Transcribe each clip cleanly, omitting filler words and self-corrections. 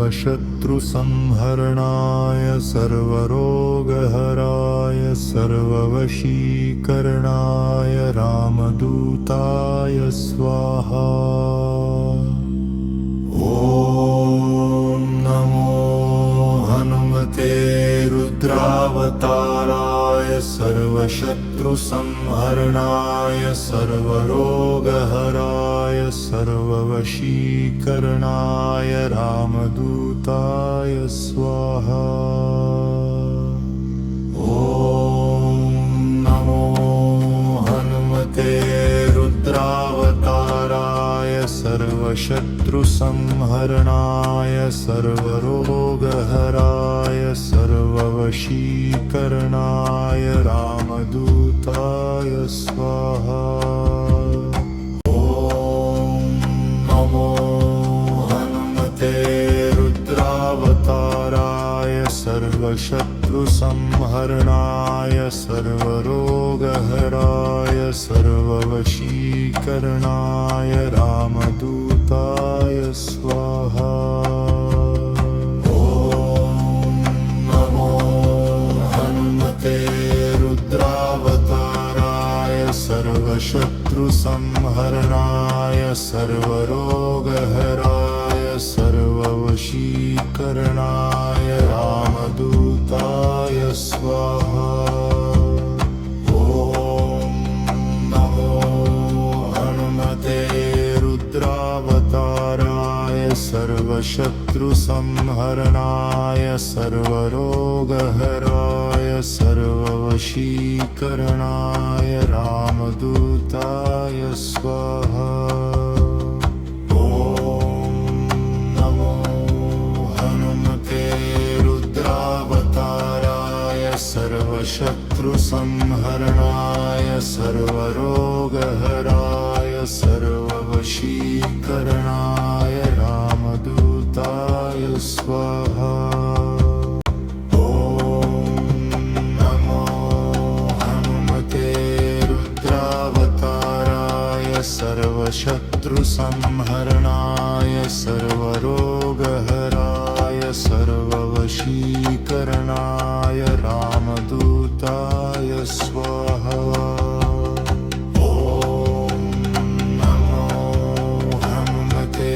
सर्वशत्रुसंहरणाय सर्वरोगहराय सर्ववशीकरणाय रामदूताय स्वाहा। ॐ नमो हनुमते रुद्रावताराय सर्वशत्रुसंहरणाय सर्वरोगहराय सर्ववशीकरणाय रामदूताय स्वाहा। ॐ नमो हनुमते रुद्रावताराय सर्वशत्रुसंहरणाय सर्वरोगहराय सर्ववशीकरणाय रामदूताय स्वाहा। ॐ नमो हनुमते रुद्रावताराय सर्वशत्रुसंहरणाय सर्वरोगहराय सर्ववशीकरणाय रामदूताय स्वाहा। ॐ नमो हनुमते रुद्रावताराय सर्वशत्रुसंहरणाय सर्वरोगहराय सर्ववशीकरणाय रामदूताय स्वाहा। ॐ नमो हनुमते रुद्रावताराय सर्वशत्रुसंहरणाय सर्वरोगहराय सर्ववशीकरणाय रामदूताय स्वाहा। ॐ नमो हनुमते रुद्रावताराय सर्वशत्रुसंहरणाय सर्वरोगहराय सर्ववशीकरणाय रामदूताय स्वाहा। ॐ नमो हनुमते रुद्रावताराय सर्वशत्रुसंहरणाय सर्वरोगहराय सर्ववशीकरणाय रामदूताय स्वाहा। ॐ नमो हनुमते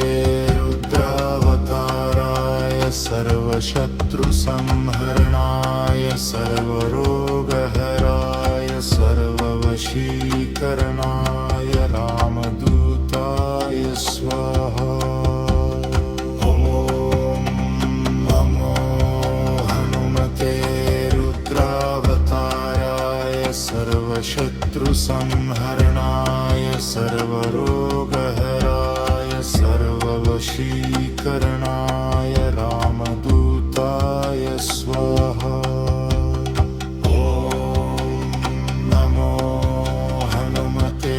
रुद्रावताराय सर्वशत्रुसंहरणाय सर्वरोगहराय सर्ववशीकरणाय रामदूताय स्वाहा। ॐ नमो हनुमते रुद्रावताराय सर्वशत्रुसंहरणाय सर्वरोगहराय सर्ववशीकरणाय रामदूताय स्वाहा। ॐ नमो हनुमते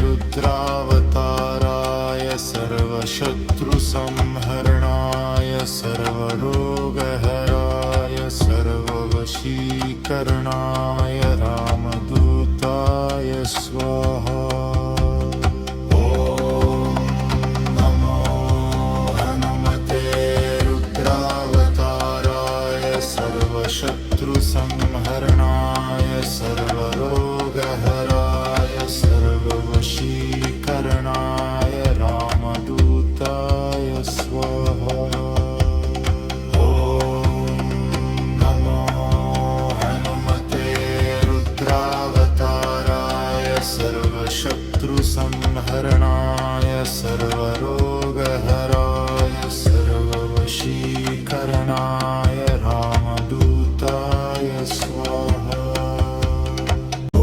रुद्रावताराय सर्वशत्रुसंहरणाय सर्वरोगहराय सर्ववशीकरणाय रामदूताय स्वाहा। ॐ नमो हनुमते रुद्रावताराय सर्वशत्रुसंहरणाय सर्वरोगहराय सर्ववशीकरणाय रामदूताय स्वाहा। ॐ नमो हनुमते रुद्रावताराय सर्वशत्रुसंहरणाय सर्वरोगहराय सर्ववशीकरणाय रामदूताय स्वाहा। ॐ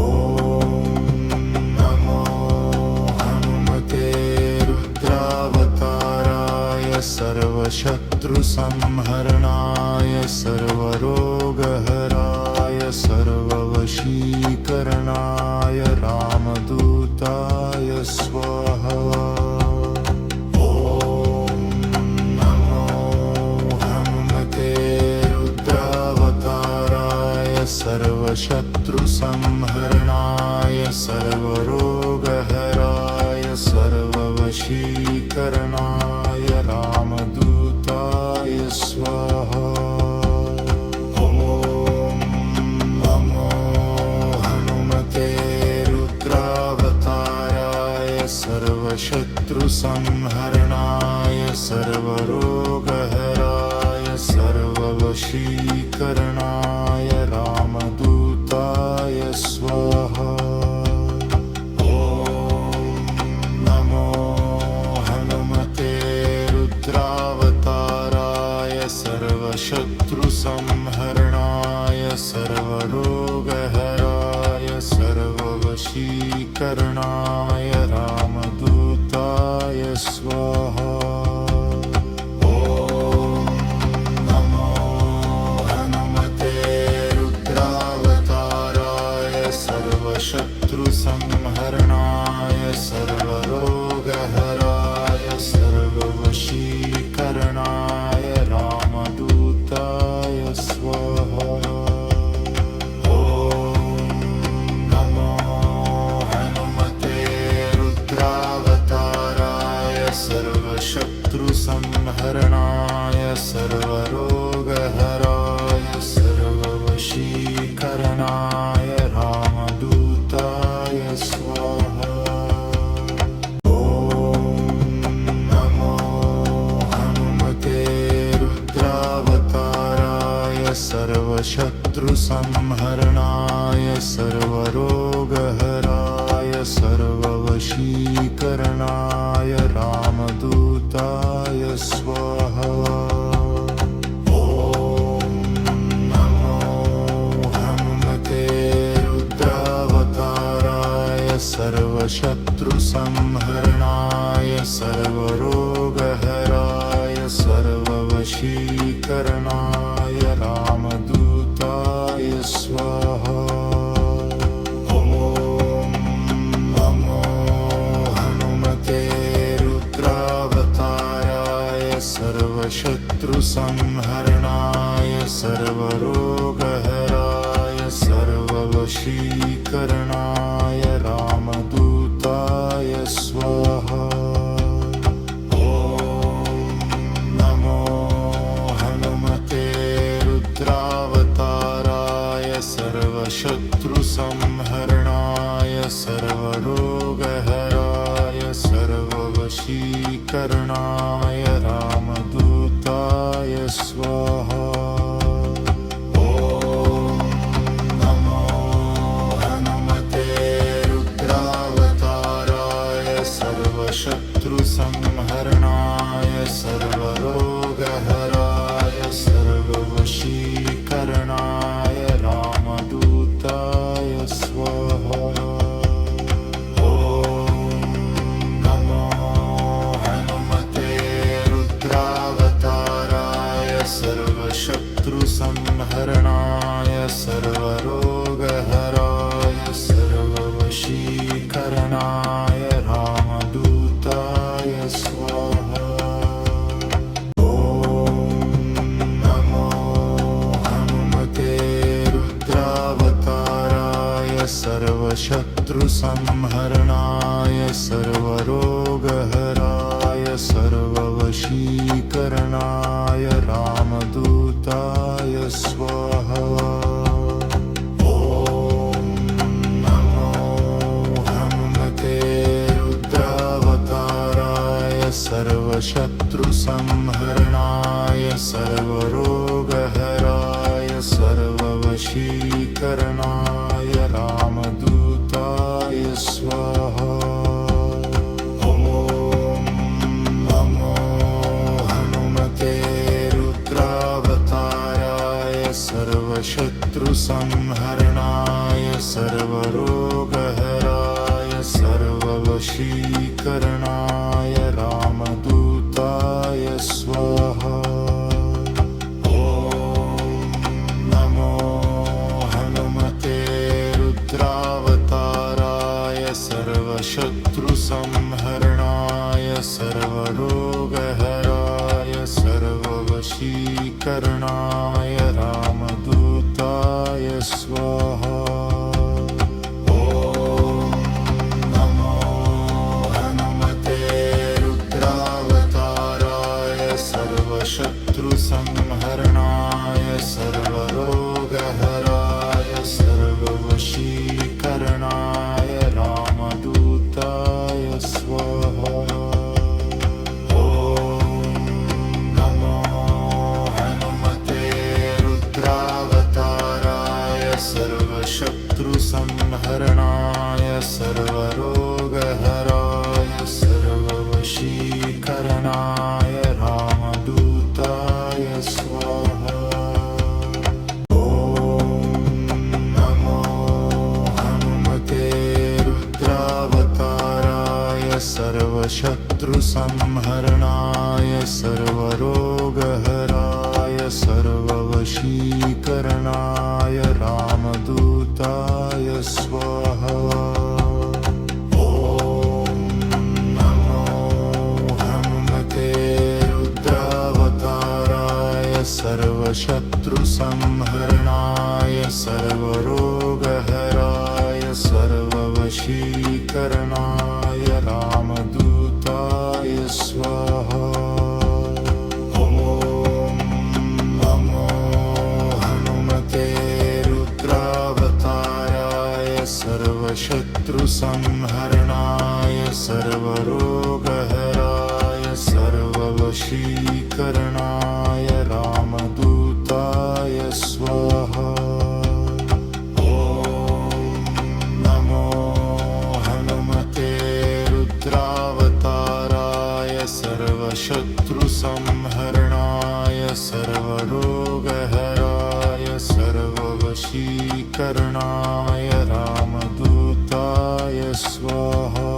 नमो हनुमते रुद्रावताराय सर्वशत्रुसंहरणाय सर्वरोगहराय सर्ववशीकरणाय रामदूताय स्वाहा। ॐ नमो हनुमते रुद्रावताराय सर्वशत्रुसंहरणाय सर्वरोगहराय सर्ववशीकरणाय रामदूताय सर्वशत्रुसंहरणाय सर्वरोगहराय सर्ववशीकरणाय रामदूताय स्वाहा। ॐ नमो हनुमते रुद्रावताराय सर्वशत्रुसंहरणाय सर्वरोगहराय सर्ववशीकरणाय रामदूताय स्वाहा। ॐ नमो हनुमते रुद्रावताराय सर्वशत्रुसंहरणाय सर्वरोगहराय सर्ववशीकरणाय रामदूताय स्वाहा। ॐ नमो हनुमते रुद्रावताराय सर्वशत्रुसंहरणाय सर्वरोगहराय सर्ववशीकरणाय रामदूताय स्वाहा। ॐ नमो हनुमते रुद्रावताराय सर्वशत्रुसंहरणाय सर्वरोगहराय सर्ववशीकरणाय रामदूताय स्वाहा। ॐ नमो हनुमते रुद्रावताराय सर्वशत्रुसंहरणाय सर्वरोगहराय सर्ववशीकरणाय रामदूताय स्वाहा। ॐ नमो हनुमते रुद्रावताराय सर्वशत्रुसंहरणाय सर्वरोगहराय सर्ववशीकरणाय रामदूताय स्वाहा। ॐ नमो हनुमते रुद्रावताराय सर्वशत्रुसंहरणाय सर्वरोगहराय सर्ववशीकरणाय रामदूताय स्वाहा। ॐ नमो हनुमते रुद्रावताराय सर्वशत्रुसंहरणाय सर्वरोगहराय सर्ववशीकरणाय रामदूताय स्वाहा। ॐ नमो हनुमते रुद्रावताराय सर्वशत्रुसंहरणाय सर्वरोगहराय सर्ववशीकरणाय रामदूताय स्वाहा। ॐ नमो हनुमते रुद्रावताराय सर्वशत्रुसंहरणाय सर्वरोगहराय सर्ववशीकरणाय रामदूताय स्वाहा। ॐ नमो हनुमते रुद्रावताराय सर्वशत्रुसंहरणाय सर्वरोगहराय सर्ववशीकरणाय रामदूताय स्वाहा। ॐ नमो हनुमते रुद्रावताराय सर्वशत्रुसंहरणाय सर्वरोगहराय सर्ववशीकरणाय रामदूताय स्वाहा। ॐ नमो हनुमते रुद्रावताराय सर्वशत्रुसंहरणाय सर्वरोगहराय सर्ववशीकरणाय रामदूताय स्वाहा। ॐ नमो हनुमते रुद्रावताराय सर्वशत्रुसंहरणाय सर्वरोगहराय सर्ववशीकरणाय रामदूताय स्वाहा। संहरणाय सर्वरोगहराय सर्ववशीकरणाय रामदूताय स्वाहा। ॐ नमो हनुमते रुद्रावताराय सर्वशत्रुसंहरणाय सर्वरोगहराय सर्ववशीकरणाय रामदूताय स्वाहा। ॐ नमो हनुमते रुद्रावताराय सर्वशत्रुसंहरणाय सर्वरोगहराय सर्ववशीकरणाय रामदूताय स्वाहा। सर्वशत्रुसंहरणाय सर्वरोगहराय सर्ववशीकरणाय रामदूताय स्वाहा। ॐ नमो हनुमते रुद्रावताराय सर्वशत्रुसंहरणाय सर्वरोगहराय सर्ववशीकरणाय रामदूताय स्वाहा।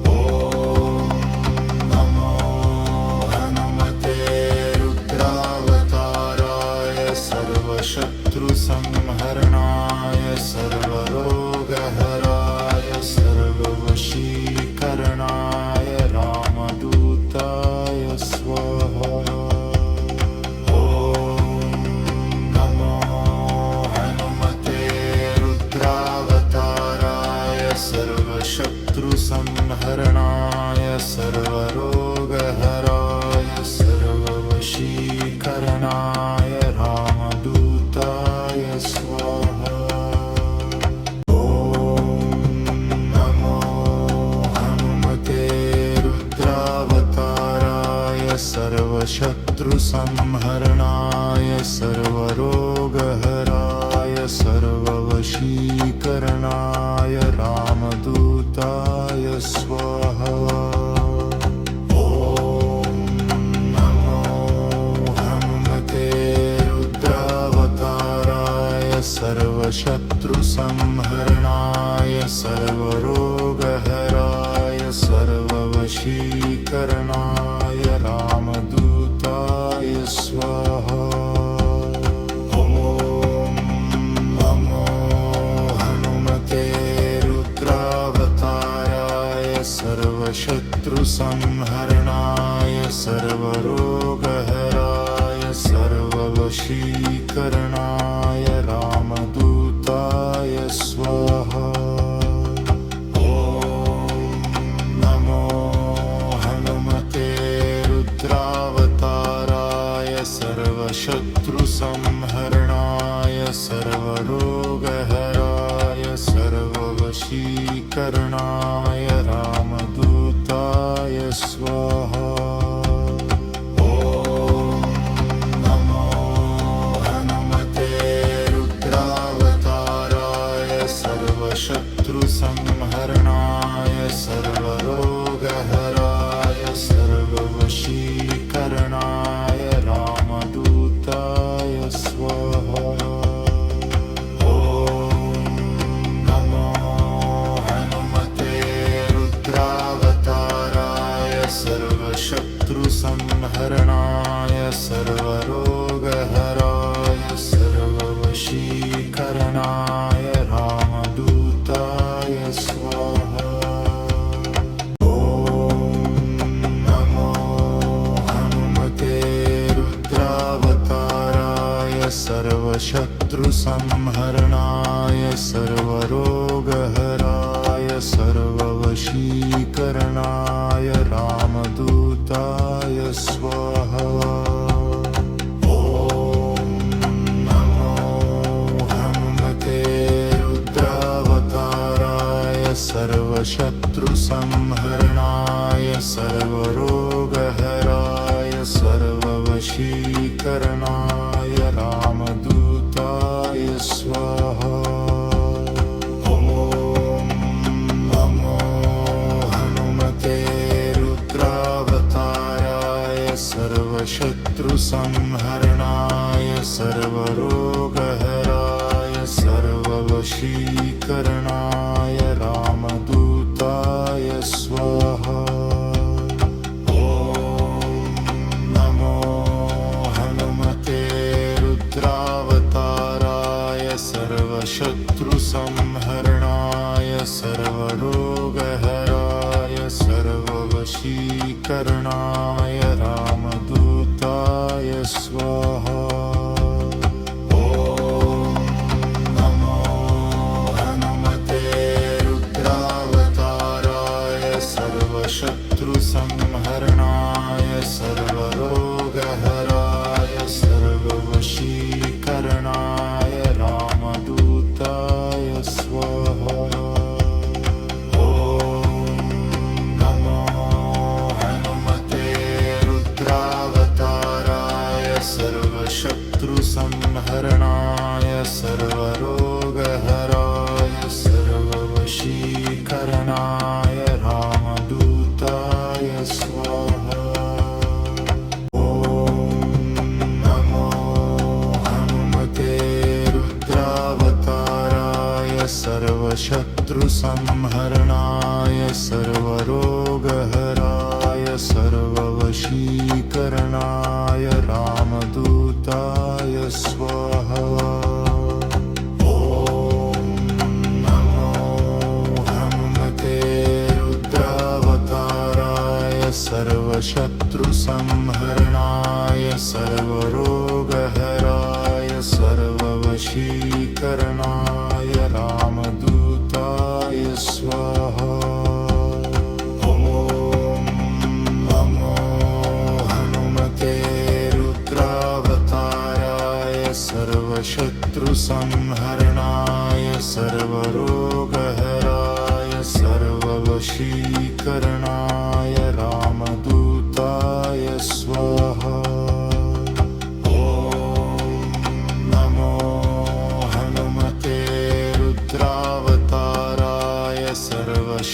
ॐ नमो हनुमते रुद्रावताराय सर्वशत्रुसंहरणाय सर्वरोगहराय सर्ववशीकरणाय रामदूताय स्वाहा। संहरणाय सर्वरोगहराय सर्ववशीकरणाय रामदूताय स्वाहा। ॐ नमो हनुमते रुद्रावताराय सर्वशत्रुसंहरणाय सर्वरोगहराय सर्ववशीकरणाय रामदूताय स्वाहा। ॐ नमो हनुमते रुद्रावताराय सर्वशत्रुसंहरणाय सर्वरोगहराय सर्ववशीकरणाय रामदूताय स्वाहा। सर्वशत्रुसंहरणाय सर्वरोगहराय सर्ववशीकरणाय रामदूताय स्वाहा। ॐ नमो हनुमते रुद्रावताराय सर्वशत्रुसंहरणाय सर्वरोगहराय सर्ववशीकरणाय रामदूताय स्वाहा। ॐ नमो हनुमते रुद्रावताराय सर्वशत्रुसंहरणाय सर्वरोगहराय सर्ववशीकरणाय रामदूताय स्वाहा। संहरणाय सर्वरोगहराय सर्ववशीकरणाय रामदूताय स्वाहा। ॐ नमो हनुमते रुद्रावताराय सर्वशत्रुसंहरणाय सर्वरोगहराय सर्ववशीकरणाय रामदूताय स्वाहा। ॐ नमो हनुमते रुद्रावताराय सर्वशत्रुसंहरणाय सर्वरोगहराय सर्ववशीकरणाय रामदूताय स्वाहा। संहरणाय सर्वरोगहराय सर्ववशीकरणाय रामदूताय स्वाहा। शत्रुसंहरणाय सर्वरोगहराय सर्ववशीकरणाय रामदूताय स्वाहा। नमो हनुमते रुद्रावताराय सर्वशत्रुसंहरणाय सर्वरोगहराय सर्ववशीकरणाय रामदूताय स्वाहा। नमो हनुमते रुद्रावताराय सर्वशत्रुसंहरणाय सर्वरोगहराय सर्ववशीकरणाय रामदूताय स्वाहा। सर्वशत्रुसंहरणाय सर्वरोगहराय सर्ववशीकरणाय रामदूताय स्वाहा। नमो हनुमते रुद्रावताराय सर्वशत्रुसंहरणाय सर्वरोगहराय सर्ववशीकरणाय रामदूताय स्वाहा। नमो हनुमते रुद्रावताराय सर्वशत्रुसंहरणाय सर्वरोगहराय सर्ववशीकरणाय रामदूताय स्वाहा।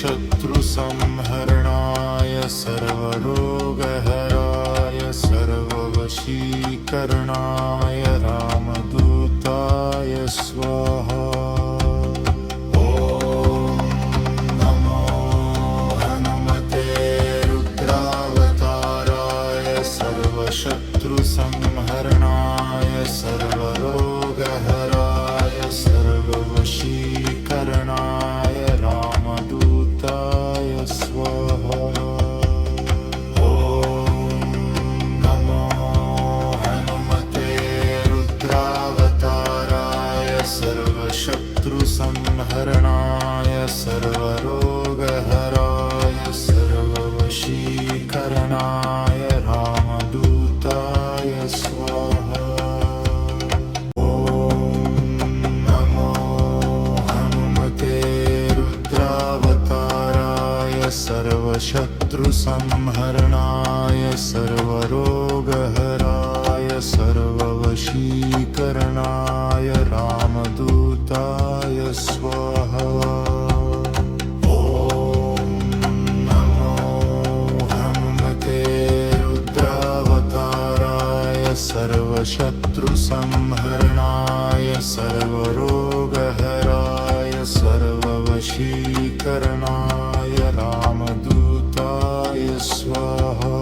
शत्रुसंहरणाय सर्वरोगहराय सर्ववशीकरणाय रामदूताय स्वाहा। नमो हनुमते रुद्रावताराय सर्वशत्रुसंहरणाय सर्वरोगहराय सर्ववशीकरणाय रामदूताय स्वाहा। नमो हनुमते रुद्रावताराय सर्वशत्रुसंहरणाय सर्वरोगहराय सर्ववशीकरणाय रामदूताय स्वाहा। सर्वशत्रुसंहरणाय सर्वरोगहराय सर्ववशीकरणाय रामदूताय स्वाहा। नमो हनुमते रुद्रावताराय सर्वशत्रुसंहरणाय सर्वरोगहराय सर्ववशीकरणाय रामदूताय स्वाहा।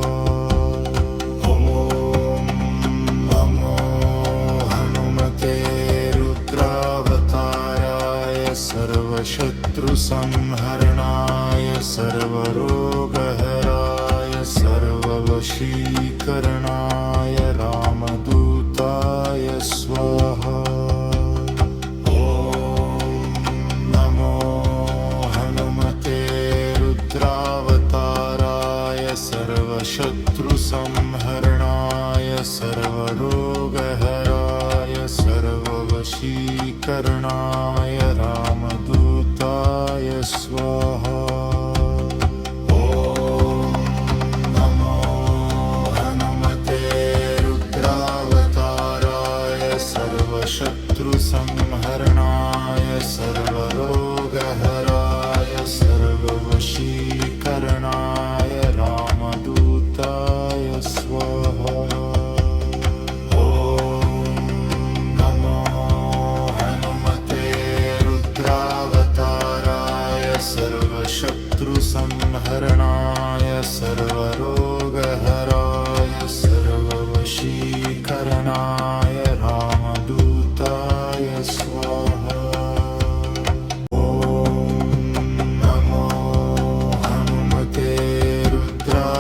नमो हनुमते रुद्रावताराय सर्वशत्रुसंहरणाय सर्वरोगहराय सर्ववशीकरणाय रामदूताय स्वाहा। शत्रुसंहरणाय सर्वरोगहराय सर्ववशीकरणाय रामदूताय स्वाहा। नमो हनुमते रुद्रावताराय सर्वशत्रुसंहरणाय सर्वरोगहराय सर्ववशीकरणाय रामदूताय स्वाहा। संहरणाय सर्वरोगहराय सर्ववशीकरणाय रामदूताय स्वाहा। ॐ नमो हनुमते रुद्रावताराय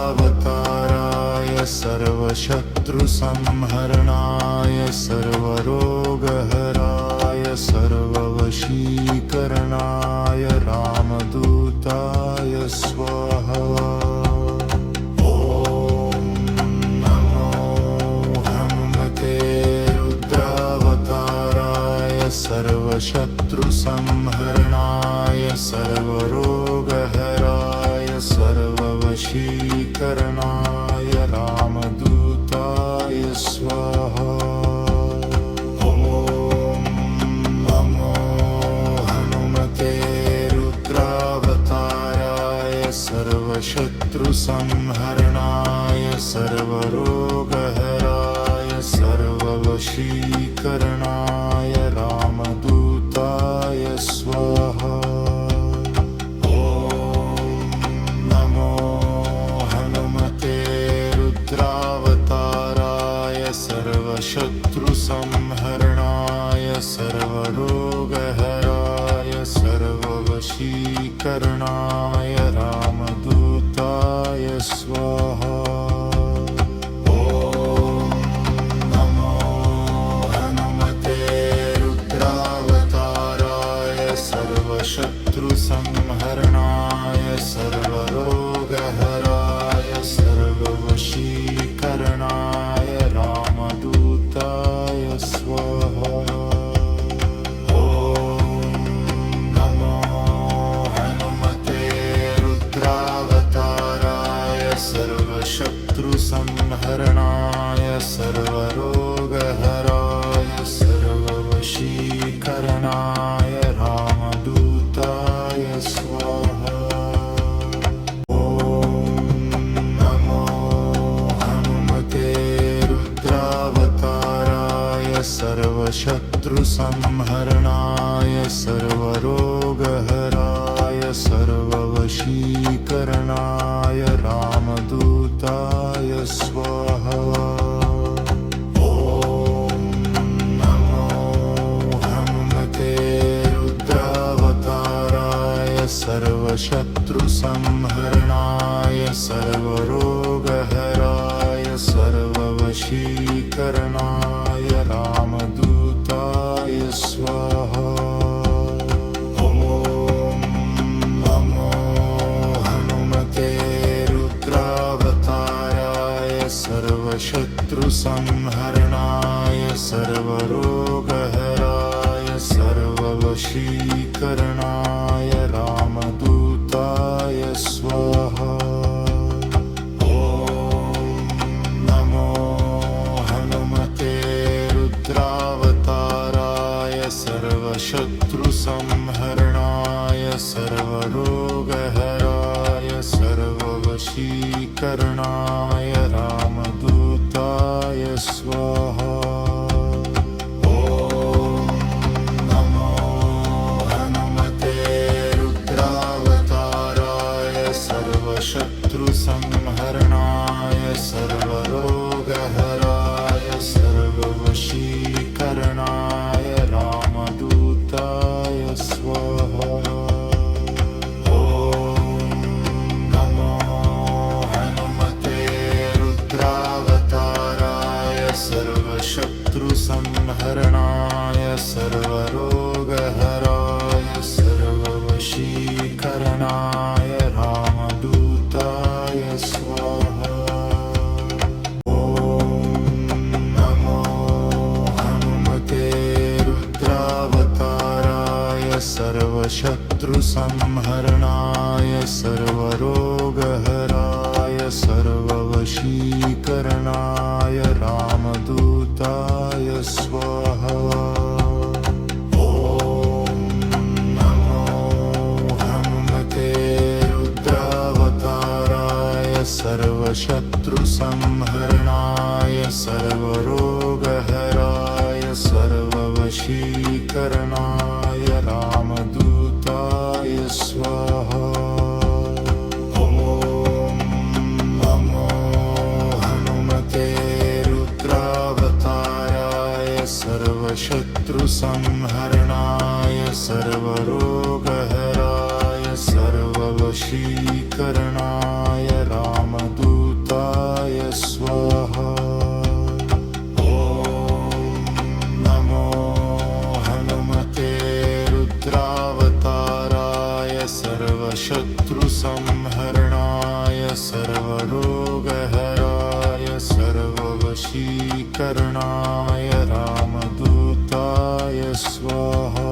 सर्वशत्रुसंहरणाय सर्वरोगहराय सर्ववशीकरणाय रामदूताय स्वाहा। ॐ नमो हनुमते रुद्रावताराय सर्वशत्रुसंहरणाय सर्वरोगहराय सर्ववशीकरणाय रामदूताय स्वाहा। ॐ नमो हनुमते रुद्रावताराय सर्वशत्रुसंहरणाय सर्वरोगहराय सर्ववशीकरणाय रामदूताय स्वाहा। ॐ नमो हनुमते रुद्रावताराय सर्वशत्रुसंहरणाय सर्वरोगहराय सर्ववशीकरणाय रामदूताय स्वाहा। ॐ नमो हनुमते रुद्रावताराय सर्वशत्रुसंहरणाय सर्वरोगहराय सर्ववशीकरणाय रामदूताय स्वाहा। ॐ नमो हनुमते रुद्रावताराय सर्वशत्रुसंहरणाय सर्वरोगहराय सर्ववशीकरणाय रामदूताय स्वाहा। ॐ नमो हनुमते रुद्रावताराय सर्वशत्रुसंहरणाय सर्वरोगहराय सर्ववशीकरणाय रामदूताय स्वाहा। ॐ नमो हनुमते रुद्रावताराय सर्वशत्रुसंहरणाय सर्वरोगहराय सर्ववशीकरणाय रामदूताय स्वाहा। ॐ नमो हनुमते रुद्रावताराय सर्वशत्रुसंहरणाय सर्वरोगहराय सर्ववशीकरणाय रामदूताय स्वाहा। ॐ नमो हनुमते रुद्रावताराय सर्वशत्रुसंहरणाय सर्वरोगहराय सर्ववशीकरणाय रामदूताय स्वाहा। ॐ नमो हनुमते रुद्रावताराय सर्वशत्रुसंहरणाय सर्वरोगहराय सर्ववशीकरणाय रामदूताय स्वाहा। ॐ नमो हनुमते रुद्रावताराय सर्वशत्रुसंहरणाय सर्वरोगहराय सर्ववशीकरणाय रामदूताय स्वाहा। ॐ नमो हनुमते रुद्रावताराय सर्वशत्रुसंहरणाय सर्वरोगहराय सर्ववशीकरणाय रामदूताय स्वाहा। ॐ नमो हनुमते रुद्रावताराय सर्वशत्रुसंहरणाय सर्वरोगहराय सर्ववशीकरणाय रामदूताय स्वाहा। ॐ सर्ववशीकरणाय रामदूताय स्वाहा। ॐ नमो हनुमते रुद्रावताराय सर्वशत्रुसंहरणाय सर्वरोगहराय सर्ववशीकरणाय रामदूताय स्वाहा।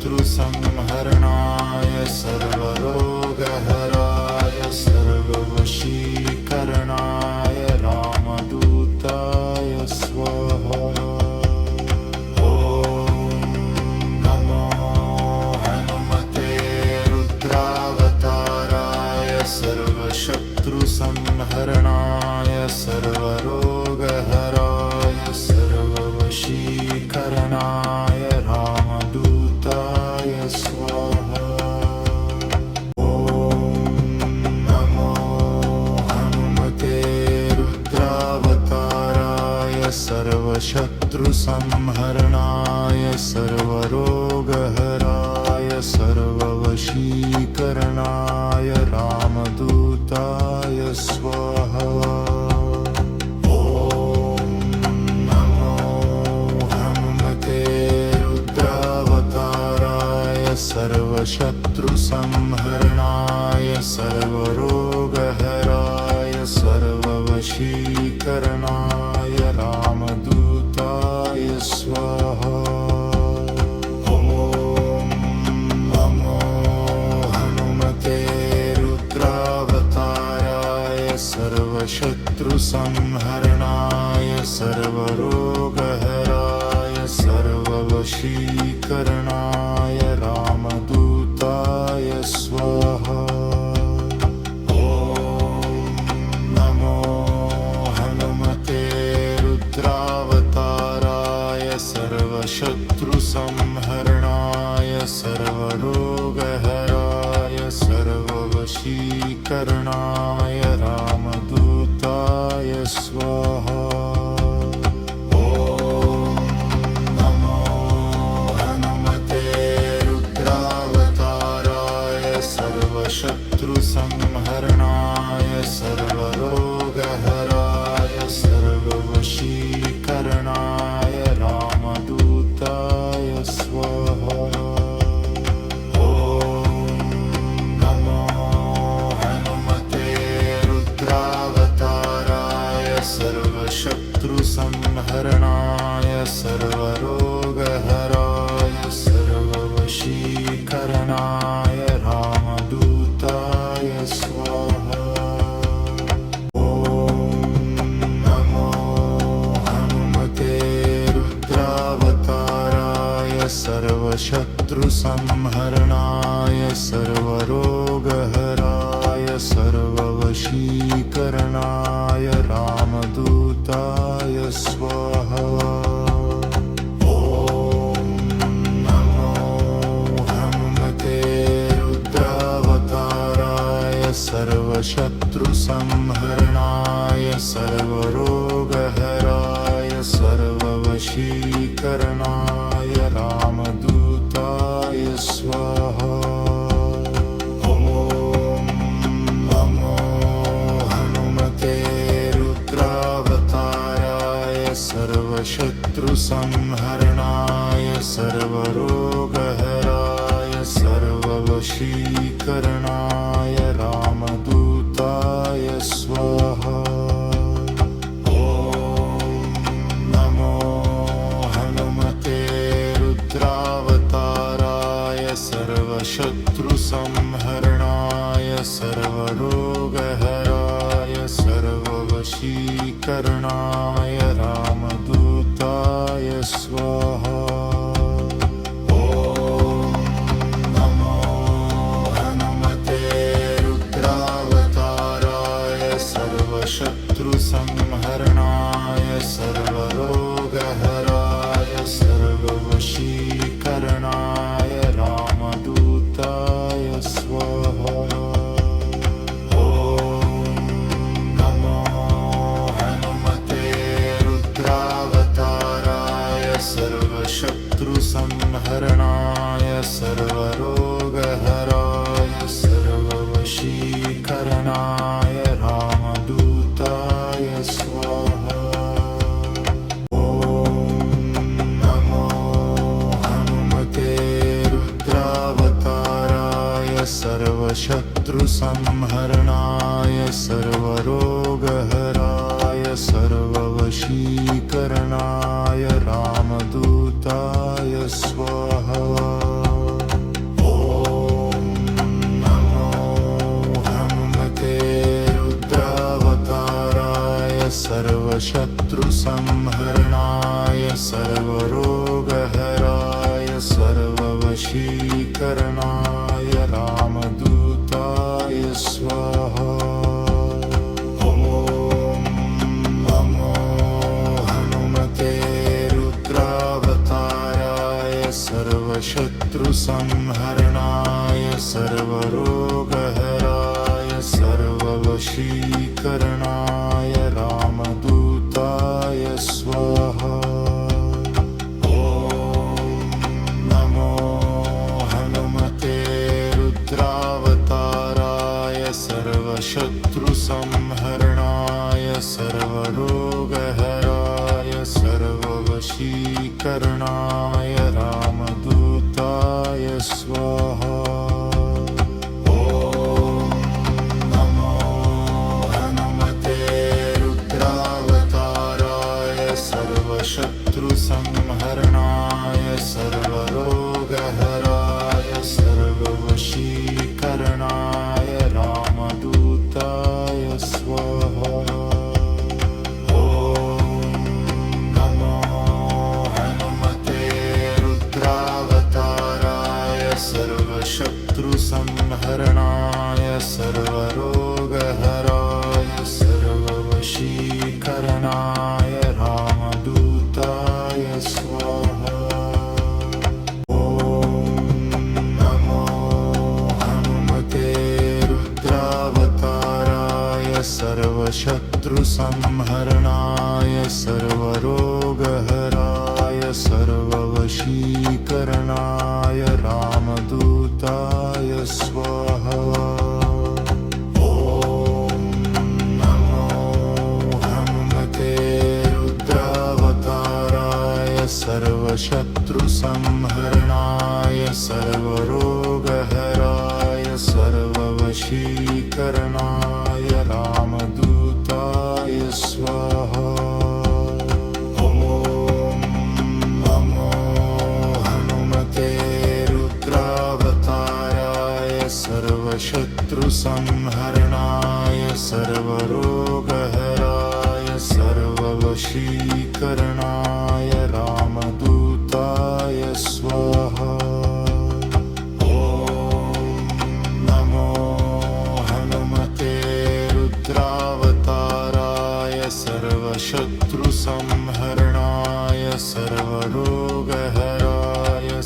शत्रुसंहरणाय सर्वरोगहराय सर्ववशीकरणाय रामदूताय स्वाहा। ॐ नमो हनुमते रुद्रावताराय सर्वशत्रुसंहरणाय सर्वरोगहराय सर्ववशीकरणाय रामदूताय स्वाहा। ॐ नमो हनुमते रुद्रावताराय सर्वशत्रुसंहरणाय सर्वरोगहराय सर्ववशीकरणाय रामदूताय स्वाहा। सर्वशत्रुसंहरणाय सर्वरोगहराय सर्ववशीकरणाय रामदूताय स्वाहा। ॐ नमो हनुमते रुद्रावताराय सर्वशत्रुसंहरणाय सर्वरोगहराय सर्ववशीकरणाय रामदूताय स्वाहा। ॐ नमो हनुमते रुद्रावताराय सर्वशत्रुसंहरणाय सर्वरोगहराय सर्ववशीकरणाय रामदूताय स्वाहा। शत्रुसंहरणाय सर्वरोगहराय सर्ववशीकरणाय रामदूताय स्वाहा। ॐ नमो हनुमते रुद्रावताराय सर्वशत्रुसंहरणाय सर्वरोगहराय सर्ववशीकरणाय रामदूताय स्वाहा। ॐ नमो हनुमते रुद्रावताराय सर्वशत्रुसंहरणाय सर्वरोगहराय सर्ववशीकरणाय रामदूताय स्वाहा। सर्वशत्रुसंहरणाय सर्वरोगहराय सर्ववशीकरणाय रामदूताय स्वाहा। ॐ नमो हनुमते रुद्रावताराय सर्वशत्रुसंहरणाय सर्वरोगहराय सर्ववशीकरणाय रामदूताय स्वाहा। ॐ नमो हनुमते रुद्रावताराय सर्वशत्रुसंहरणाय सर्वरोगहराय सर्ववशीकरणाय रामदूताय स्वाहा। शत्रुसंहरणाय सर्वरोगहराय सर्ववशीकरणाय रामदूताय स्वाहा। ॐ नमो हनुमते रुद्रावताराय संहरणाय सर्वरोगहराय सर्ववशीकरणाय रामदूताय स्वाहा। ॐ नमो हनुमते रुद्रावताराय सर्वशत्रुसंहरणाय सर्वरोगहराय सर्ववशीकरणाय रामदूताय स्वाहा। ॐ नमो हनुमते रुद्रावताराय सर्वशत्रुसंहरणाय सर्वरोगहराय सर्ववशीकरणाय रामदूताय स्वाहा। ॐ नमो हनुमते रुद्रावताराय सर्वशत्रुसंहरणाय सर्वरोगहराय सर्ववशीकरणाय रामदूताय स्वाहा। ॐ नमो हनुमते रुद्रावताराय सर्वशत्रुसंहरणाय सर्वरोगहराय सर्ववशीकरणाय रामदूताय स्वाहा। ॐ नमो हनुमते रुद्रावताराय सर्वशत्रुसंहरणाय सर्वरोगहराय सर्ववशीकरणाय रामदूताय स्वाहा। ॐ नमो हनुमते रुद्रावताराय सर्वशत्रुसंहरणाय सर्वरोगहराय सर्ववशीकरणाय रामदूताय स्वाहा। ॐ नमो हनुमते रुद्रावताराय सर्वशत्रुसंहरणाय सर्वरोगहराय सर्ववशीकरणाय रामदूताय स्वाहा। ॐ नमो हनुमते रुद्रावताराय सर्वशत्रुसंहरणाय सर्वरोगहराय सर्ववशीकरणाय रामदूताय स्वाहा। ॐ नमो हनुमते रुद्रावताराय सर्वशत्रुसंहरणाय सर्वरोगहराय सर्ववशीकरणाय रामदूताय स्वाहा। ॐ नमो हनुमते रुद्रावताराय सर्वशत्रुसंहरणाय सर्वरोगहराय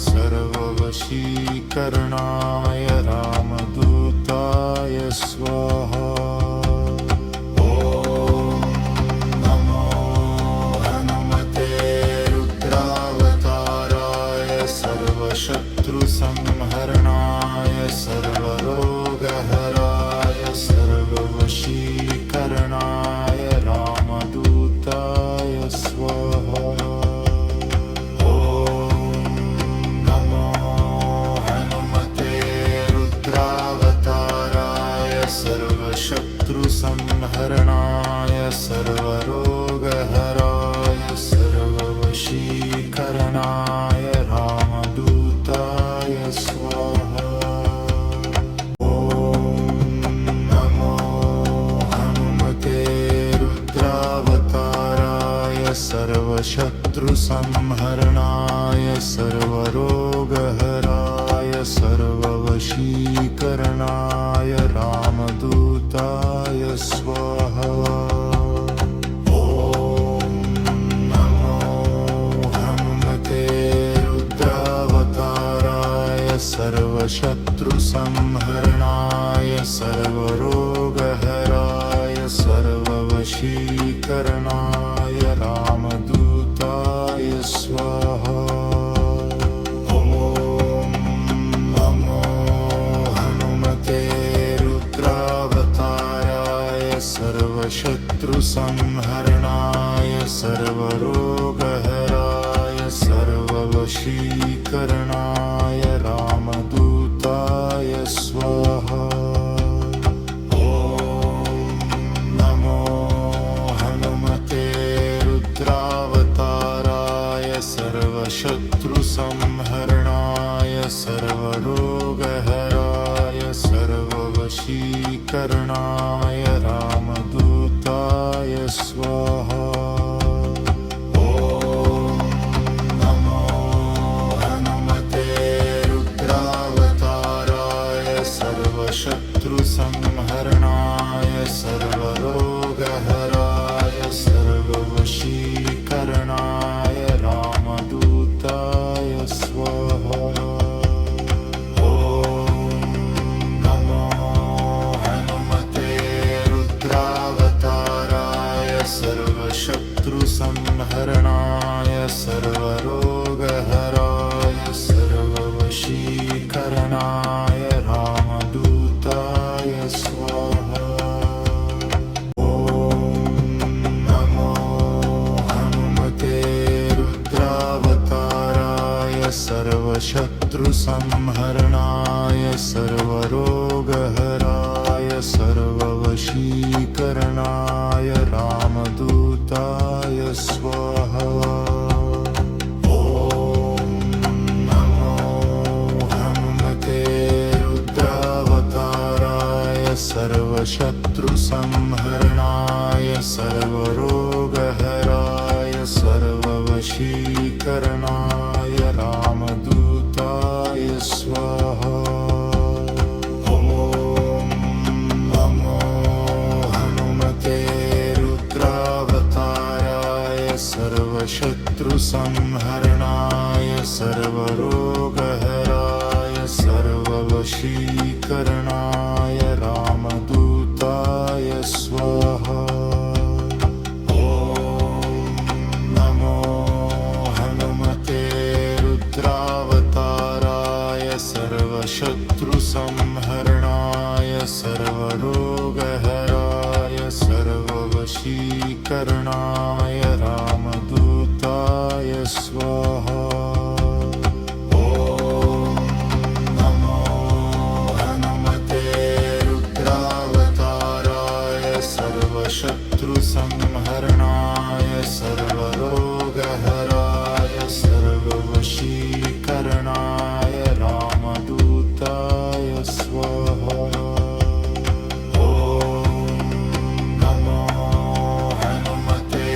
सर्ववशीकरणाय रामदूताय स्वाहा। ॐ नमो हनुमते रुद्रावताराय सर्वशत्रुसंहरणाय सर्वरोगहराय सर्ववशीकरणाय रामदूताय स्वाहा। ॐ नमो हनुमते रुद्रावताराय सर्वशत्रुसंहरणाय सर्वरोगहराय सर्ववशीकरणाय रामदूताय स्वाहा। ॐ नमो हनुमते रुद्रावताराय सर्वशत्रुसंहरणाय सर्वरोगहराय सर्ववशीकरणाय रामदूताय स्वाहा। ॐ नमो हनुमते रुद्रावताराय सर्वशत्रुसंहरणाय सर्वरोगहराय सर्ववशीकरणाय रामदूताय स्वाहा। ॐ सर्वशत्रुसंहरणाय सर्वरोगहराय सर्ववशीकरणाय रामदूताय स्वाहा। ॐ नमो हनुमते रुद्रावताराय सर्वशत्रुसंहरणाय सर्वरोगहराय सर्ववशीकरणाय रामदूताय स्वाहा। ॐ नमो हनुमते रुद्रावताराय सर्वशत्रुसंहरणाय सर्वरोगहराय सर्ववशीकरणाय रामदूताय स्वाहा। ॐ नमो हनुमते रुद्रावताराय सर्वशत्रुसंहरणाय सर्वरोगहराय सर्ववशीकरणाय रामदूताय स्वाहा। ॐ नमो हनुमते रुद्रावताराय सर्वशत्रुसंहरणाय सर्वरोगहराय सर्ववशीकरणाय रामदूताय स्वाहा। ॐ नमो हनुमते रुद्रावताराय सर्वशत्रुसंहरणाय सर्वरोगहराय सर्ववशीकरणाय रामदूताय स्वाहा। ॐ नमो हनुमते रुद्रावताराय सर्वशत्रुसंहरणाय सर्वरोगहराय सर्ववशीकरणाय रामदूताय स्वाहा। ॐ नमो हनुमते रुद्रावताराय सर्वशत्रुसंहरणाय सर्वरोगहराय सर्ववशीकरणाय रामदूताय स्वाहा। ॐ नमो हनुमते रुद्रावताराय सर्वशत्रुसंहरणाय सर्वरोगहराय सर्ववशीकरणाय रामदूताय स्वाहा। ॐ नमो हनुमते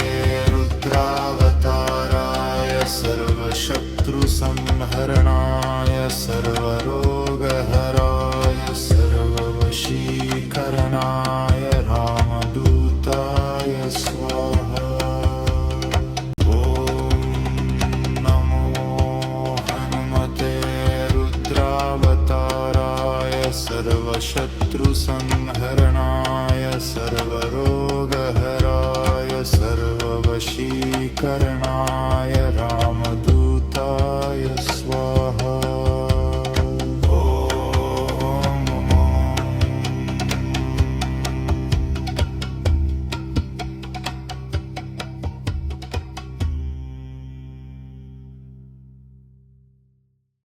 रुद्रावताराय सर्वशत्रुसंहरणाय सर्वरोगहराय सर्ववशीकरणाय रामदूताय स्वाहा। ॐ नमो हनुमते रुद्रावताराय सर्वशत्रुसंहरणाय सर्वरोगहराय सर्ववशीकरणाय